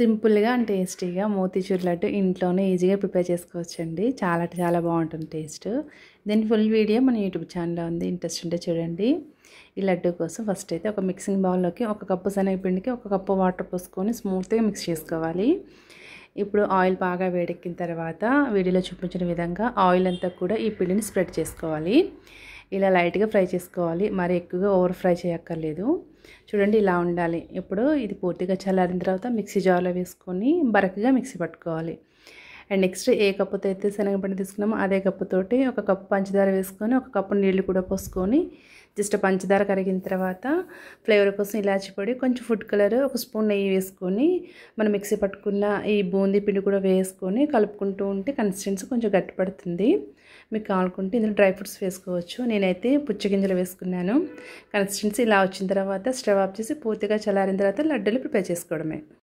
సింపుల్‌గా అండ్ టేస్టీగా మోతీచూర్ లడ్డు ఇంట్లోనే ఈజీగా ప్రిపేర్ చేసుకోవచ్చండి. చాలా బాగుంటుంది టేస్ట్. దీని ఫుల్ వీడియో మన యూట్యూబ్ ఛానల్‌లో ఉంది. ఇంట్రెస్ట్ ఉంటే చూడండి. ఈ లడ్డు కోసం ఫస్ట్ అయితే ఒక మిక్సింగ్ బౌల్‌లోకి 1 కప్పు శనగపిండికి 1 కప్పు వాటర్ పోసుకొని స్మూత్‌గా మిక్స్ చేసుకోవాలి. ఇప్పుడు ఆయిల్ బాగా వేడెక్కిన తర్వాత వీడియోలో చూపించిన విధంగా ఆయిల్ అంతా కూడా ఈ పిండిని స్ప్రెడ్ చేసుకోవాలి. ఇలా లైట్గా ఫ్రై చేసుకోవాలి, మరి ఎక్కువగా ఓవర్ ఫ్రై చేయక్కర్లేదు. చూడండి ఇలా ఉండాలి. ఇప్పుడు ఇది పూర్తిగా చల్లారిన తర్వాత మిక్సీ జార్లో వేసుకొని బరకగా మిక్సీ పట్టుకోవాలి. అండ్ నెక్స్ట్ ఏ కప్పుతో అయితే శనగపిండి తీసుకున్నామో అదే కప్పుతోటి 1 కప్పు పంచదార వేసుకొని 1 కప్పు నీళ్లు కూడా పోసుకొని జస్ట్ పంచదార కరిగిన తర్వాత ఫ్లేవర్ కోసం ఇలాచి పొడి, కొంచెం ఫుడ్ కలర్, 1 స్పూన్ నెయ్యి వేసుకొని మనం మిక్సీ పట్టుకున్న ఈ బూందీ పిండి కూడా వేసుకొని కలుపుకుంటూ ఉంటే కన్సిస్టెన్సీ కొంచెం గట్టిపడుతుంది. మీకు కావాలనుకుంటే ఇందులో డ్రై ఫ్రూట్స్ వేసుకోవచ్చు. నేనైతే పుచ్చగింజలు వేసుకున్నాను. కన్సిస్టెన్సీ ఇలా వచ్చిన తర్వాత స్టవ్ ఆఫ్ చేసి పూర్తిగా చల్లారిన తర్వాత లడ్డూలు ప్రిపేర్ చేసుకోవడమే.